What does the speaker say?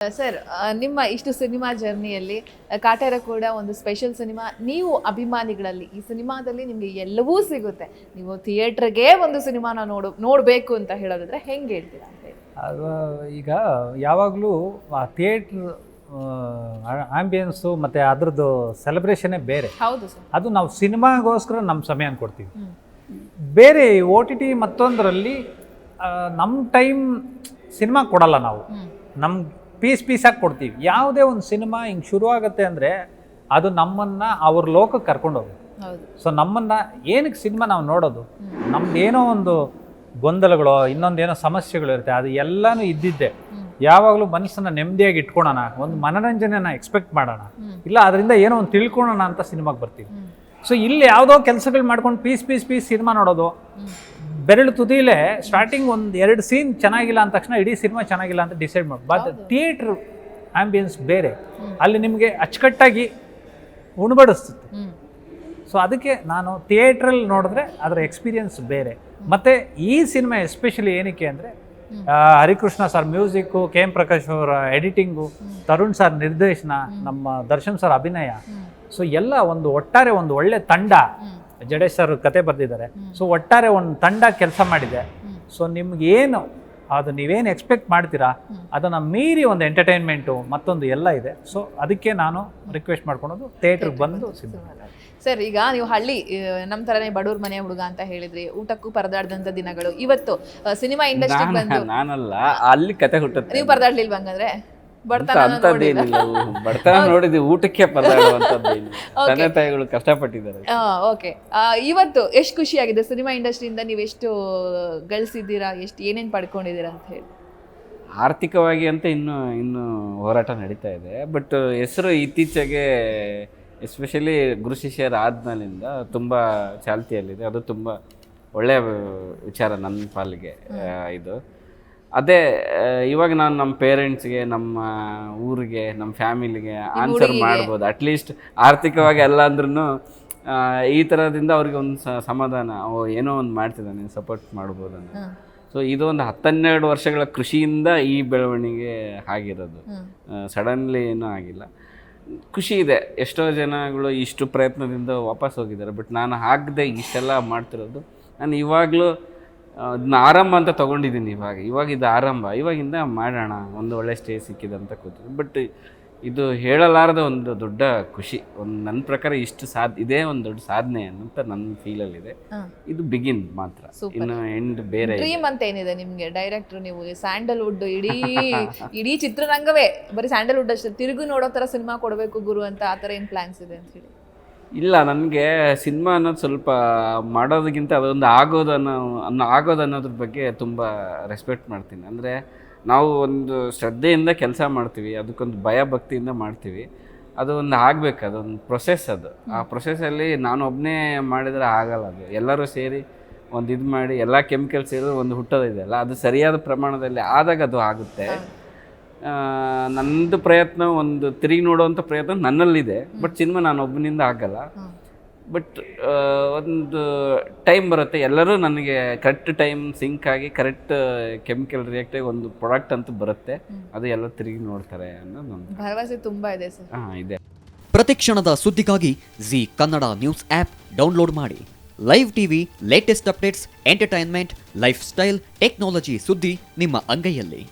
Sir, ನಿಮ್ಮ ಇಷ್ಟು cinema ಜರ್ನಿಯಲ್ಲಿ Kaatera ಕೂಡ ಒಂದು ಸ್ಪೆಷಲ್ ಸಿನಿಮಾ. ನೀವು ಅಭಿಮಾನಿಗಳಲ್ಲಿ ಈ ಸಿನಿಮಾದಲ್ಲಿ ನಿಮಗೆ ಎಲ್ಲವೂ ಸಿಗುತ್ತೆ, ನೀವು ಥಿಯೇಟ್ರಿಗೆ ಒಂದು ಸಿನಿಮಾನ ನೋಡಬೇಕು ಅಂತ ಹೇಳೋದಾದ್ರೆ ಹೆಂಗೆ ಹೇಳ್ತೀರಾ ಅಂತ ಹೇಳಿ? ಅದು ಈಗ ಯಾವಾಗಲೂ ಆ ಥಿಯೇಟ್ರ್ ಆಂಬಿಯನ್ಸು ಮತ್ತು ಅದ್ರದ್ದು ಸೆಲೆಬ್ರೇಷನ್ನೇ ಬೇರೆ. ಹೌದು ಸರ್. ಅದು ನಾವು ಸಿನಿಮಾಗೋಸ್ಕರ ನಮ್ಮ ಸಮಯ ಕೊಡ್ತೀವಿ. ಬೇರೆ OTT ಮತ್ತೊಂದರಲ್ಲಿ ನಮ್ಮ ಟೈಮ್ ಸಿನಿಮಾ ಕೊಡಲ್ಲ, ನಾವು ನಮ್ಮ ಪೀಸಾಗಿ ಕೊಡ್ತೀವಿ. ಯಾವುದೇ ಒಂದು ಸಿನಿಮಾ ಹಿಂಗೆ ಶುರುವಾಗುತ್ತೆ ಅಂದರೆ ಅದು ನಮ್ಮನ್ನು ಅವ್ರ ಲೋಕಕ್ಕೆ ಕರ್ಕೊಂಡು ಹೋಗುತ್ತೆ. ಸೊ ನಮ್ಮನ್ನು ಏನಕ್ಕೆ ಸಿನಿಮಾ ನಾವು ನೋಡೋದು, ನಮ್ದು ಏನೋ ಒಂದು ಗೊಂದಲಗಳು, ಇನ್ನೊಂದೇನೋ ಸಮಸ್ಯೆಗಳು ಇರುತ್ತೆ, ಅದು ಎಲ್ಲನೂ ಇದ್ದಿದ್ದೆ. ಯಾವಾಗಲೂ ಮನಸ್ಸನ್ನು ನೆಮ್ಮದಿಯಾಗಿ ಇಟ್ಕೊಳ್ಳೋಣ, ಒಂದು ಮನೋರಂಜನೆನ ಎಕ್ಸ್ಪೆಕ್ಟ್ ಮಾಡೋಣ, ಇಲ್ಲ ಅದರಿಂದ ಏನೋ ಒಂದು ತಿಳ್ಕೊಳ್ಳೋಣ ಅಂತ ಸಿನಿಮಾಗೆ ಬರ್ತೀವಿ. ಸೊ ಇಲ್ಲಿ ಯಾವುದೋ ಕೆಲಸಗಳು ಮಾಡ್ಕೊಂಡು ಪೀಸ್ ಸಿನಿಮಾ ನೋಡೋದು, ಬೆರಳು ತುದಿಲೇ ಸ್ಟಾರ್ಟಿಂಗ್ ಒಂದು 2 ಸೀನ್ ಚೆನ್ನಾಗಿಲ್ಲ ಅಂದ ತಕ್ಷಣ ಇಡೀ ಸಿನಿಮಾ ಚೆನ್ನಾಗಿಲ್ಲ ಅಂತ ಡಿಸೈಡ್ ಮಾಡಿ. ಬಟ್ ಥಿಯೇಟ್ರ್ ಆಂಬಿಯನ್ಸ್ ಬೇರೆ, ಅಲ್ಲಿ ನಿಮಗೆ ಅಚ್ಚುಕಟ್ಟಾಗಿ ಉಣಬಡಿಸ್ತದೆ. ಸೊ ಅದಕ್ಕೆ ನಾನು ಥಿಯೇಟ್ರಲ್ಲಿ ನೋಡಿದ್ರೆ ಅದರ ಎಕ್ಸ್ಪೀರಿಯನ್ಸ್ ಬೇರೆ. ಮತ್ತು ಈ ಸಿನಿಮಾ ಎಸ್ಪೆಷಲಿ ಏನಕ್ಕೆ ಅಂದರೆ Harikrishna sir music, KM Prakash ಅವರ ಎಡಿಟಿಂಗು, ತರುಣ್ ಸರ್ ನಿರ್ದೇಶನ, ನಮ್ಮ ದರ್ಶನ್ ಸರ್ ಅಭಿನಯ, ಸೊ ಎಲ್ಲ ಒಂದು ಒಟ್ಟಾರೆ ಒಂದು ಒಳ್ಳೆ ತಂಡ. ಜಡೇಶ್ ಸರ್ ಕತೆ ಬರೆದಿದ್ದಾರೆ. ಸೊ ಒಟ್ಟಾರೆ ಒಂದು ತಂಡ ಕೆಲಸ ಮಾಡಿದೆ. ಸೊ ನಿಮ್ಗೇನು ಅದು ನೀವೇನು ಎಕ್ಸ್ಪೆಕ್ಟ್ ಮಾಡ್ತೀರಾ ಅದನ್ನು ಮೀರಿ ಒಂದು ಎಂಟರ್ಟೈನ್ಮೆಂಟು ಮತ್ತೊಂದು ಎಲ್ಲ ಇದೆ. ಸೊ ಅದಕ್ಕೆ ನಾನು ರಿಕ್ವೆಸ್ಟ್ ಮಾಡ್ಕೊಳೋದು ಥಿಯೇಟ್ರಿಗೆ ಬಂದು ಸಿನಿಮಾ. ಸರ್, ಈಗ ನೀವು ಹಳ್ಳಿ ನಮ್ಮ ಥರನೇ ಬಡವ್ರ ಮನೆ ಹುಡುಗ ಅಂತ ಹೇಳಿದ್ರಿ, ಊಟಕ್ಕೂ ಪರದಾಡ್ದಂಥ ದಿನಗಳು. ಇವತ್ತು ಸಿನಿಮಾ ಇಂಡಸ್ಟ್ರಿ ಬಂದು ನಾನಲ್ಲ, ಅಲ್ಲಿ ಕತೆ ಹುಟ್ಟುತ್ತೆ. ನೀವು ಪರದಾಡ್ಲಿಲ್ವ ಹಂಗಂದ್ರೆ? ಬಡತನ ನೋಡಿದ್ವಿ, ಊಟಕ್ಕೆ ಪರದಾಡುವಂಥದ್ದು. ತಂದೆ ತಾಯಿಗಳು ಕಷ್ಟಪಟ್ಟಿದ್ದಾರೆ. ಓಕೆ, ಇವತ್ತು ಎಷ್ಟು ಖುಷಿ ಆಗಿದೆ ಸಿನಿಮಾ ಇಂಡಸ್ಟ್ರಿಯಿಂದ? ನೀವು ಎಷ್ಟು ಗಳಿಸಿದ್ದೀರಾ, ಎಷ್ಟು ಏನೇನು ಪಡ್ಕೊಂಡಿದ್ದೀರಾ ಅಂತ ಹೇಳಿ? ಆರ್ಥಿಕವಾಗಿ ಅಂತ ಇನ್ನು ಹೋರಾಟ ನಡೀತಾ ಇದೆ. ಬಟ್ ಹೆಸರು ಇತ್ತೀಚೆಗೆ ಎಸ್ಪೆಷಲಿ ಗುರು ಶಿಷ್ಯರ ಆದ್ಮೇಲಿಂದ ತುಂಬ ಚಾಲ್ತಿಯಲ್ಲಿದೆ. ಅದು ತುಂಬ ಒಳ್ಳೆಯ ವಿಚಾರ ನನ್ನ ಪಾಲಿಗೆ. ಇದು ಅದೇ ಇವಾಗ ನಾನು ನಮ್ಮ ಪೇರೆಂಟ್ಸ್ಗೆ, ನಮ್ಮ ಊರಿಗೆ, ನಮ್ಮ ಫ್ಯಾಮಿಲಿಗೆ ಆನ್ಸರ್ ಮಾಡ್ಬೋದು. ಅಟ್ಲೀಸ್ಟ್ ಆರ್ಥಿಕವಾಗಿ ಅಲ್ಲ ಅಂದ್ರೂ ಈ ಥರದಿಂದ ಅವ್ರಿಗೆ ಒಂದು ಸಮಾಧಾನ, ಏನೋ ಒಂದು ಮಾಡ್ತಿದ್ದಾನೆ, ಸಪೋರ್ಟ್ ಮಾಡ್ಬೋದು ಅಂತ. ಸೊ ಇದು ಒಂದು 10-12 ವರ್ಷಗಳ ಕೃಷಿಯಿಂದ ಈ ಬೆಳವಣಿಗೆ ಆಗಿರೋದು, ಸಡನ್ಲಿ ಏನೂ ಆಗಿಲ್ಲ. ಖುಷಿ ಇದೆ. ಎಷ್ಟೋ ಜನಗಳು ಇಷ್ಟು ಪ್ರಯತ್ನದಿಂದ ವಾಪಸ್ ಹೋಗಿದ್ದಾರೆ. ಬಟ್ ನಾನು ಆಗದೆ ಇಷ್ಟೆಲ್ಲ ಮಾಡ್ತಿರೋದು, ನಾನು ಇವಾಗಲೂ ಅದನ್ನ ಆರಂಭ ಅಂತ ತೊಗೊಂಡಿದ್ದೀನಿ. ಇವಾಗ ಇದು ಆರಂಭ, ಇವಾಗಿಂದ ಮಾಡೋಣ, ಒಂದು ಒಳ್ಳೆ ಸ್ಟೇಜ್ ಸಿಕ್ಕಿದೆ ಅಂತ ಕೂತಿದ್ದೆ. ಬಟ್ ಇದು ಹೇಳಲಾರದ ಒಂದು ದೊಡ್ಡ ಖುಷಿ. ನನ್ನ ಪ್ರಕಾರ ಇಷ್ಟು ಇದೇ ಒಂದು ದೊಡ್ಡ ಸಾಧನೆ ಅಂತ ನನ್ನ ಫೀಲಲ್ಲಿದೆ. ಇದು ಬಿಗಿನ್ ಮಾತ್ರ, ಇನ್ನು ಎಂಡ್ ಬೇರೆ. ಡ್ರೀಮ್ ಅಂತ ಏನಿದೆ ನಿಮಗೆ? ಡೈರೆಕ್ಟರ್ ನೀವು, ಸ್ಯಾಂಡಲ್ವುಡ್ ಇಡೀ ಚಿತ್ರರಂಗವೇ ಬರೀ ಸ್ಯಾಂಡಲ್ವುಡ್ ಅಷ್ಟೇ ತಿರುಗು ನೋಡೋ ಥರ ಸಿನಿಮಾ ಕೊಡಬೇಕು ಗುರು ಅಂತ, ಆ ಥರ ಏನು ಪ್ಲ್ಯಾನ್ಸ್ ಇದೆ ಅಂತ ಹೇಳಿ? ಇಲ್ಲ, ನನಗೆ ಸಿನಿಮಾ ಅನ್ನೋದು ಸ್ವಲ್ಪ ಮಾಡೋದಕ್ಕಿಂತ ಅದೊಂದು ಆಗೋದು ಅನ್ನೋದ್ರ ಬಗ್ಗೆ ತುಂಬ ರೆಸ್ಪೆಕ್ಟ್ ಮಾಡ್ತೀನಿ. ಅಂದರೆ ನಾವು ಒಂದು ಶ್ರದ್ಧೆಯಿಂದ ಕೆಲಸ ಮಾಡ್ತೀವಿ, ಅದಕ್ಕೊಂದು ಭಯ ಭಕ್ತಿಯಿಂದ ಮಾಡ್ತೀವಿ. ಅದು ಒಂದು ಆಗಬೇಕು, ಅದೊಂದು ಪ್ರೊಸೆಸ್. ಅದು ಆ ಪ್ರೊಸೆಸ್ಸಲ್ಲಿ ನಾನು ಒಬ್ಬನೇ ಮಾಡಿದರೆ ಆಗಲ್ಲ. ಅದು ಎಲ್ಲರೂ ಸೇರಿ ಒಂದು ಇದು ಮಾಡಿ ಎಲ್ಲ ಕೆಮಿಕಲ್ ಸೇರಿ ಒಂದು ಹುಟ್ಟೋದಿದೆಯಲ್ಲ, ಅದು ಸರಿಯಾದ ಪ್ರಮಾಣದಲ್ಲಿ ಆದಾಗ ಅದು ಆಗುತ್ತೆ. ನನ್ನದು ಪ್ರಯತ್ನ ಒಂದು ತಿರುಗಿ ನೋಡುವಂಥ ಪ್ರಯತ್ನ ನನ್ನಲ್ಲಿದೆ. ಬಟ್ ಸಿನಿಮಾ ನಾನು ಒಬ್ಬನಿಂದ ಆಗಲ್ಲ. ಬಟ್ ಒಂದು ಟೈಮ್ ಬರುತ್ತೆ, ಎಲ್ಲರೂ ನನಗೆ ಕರೆಕ್ಟ್ ಟೈಮ್ ಸಿಂಕ್ ಆಗಿ ಕರೆಕ್ಟ್ ಕೆಮಿಕಲ್ ರಿಯಾಕ್ಟಾಗಿ ಒಂದು ಪ್ರಾಡಕ್ಟ್ ಅಂತೂ ಬರುತ್ತೆ. ಅದು ಎಲ್ಲ ತಿರುಗಿ ನೋಡ್ತಾರೆ ಅನ್ನೋದು ಒಂದು ಭರವಸೆ ತುಂಬ ಇದೆ ಸರ್. ಇದೆ. ಪ್ರತಿಕ್ಷಣದ ಸುದ್ದಿಗಾಗಿ Zee Kannada news app download ಮಾಡಿ. Live TV, latest updates, entertainment, lifestyle, technology ಸುದ್ದಿ ನಿಮ್ಮ ಅಂಗೈಯಲ್ಲಿ.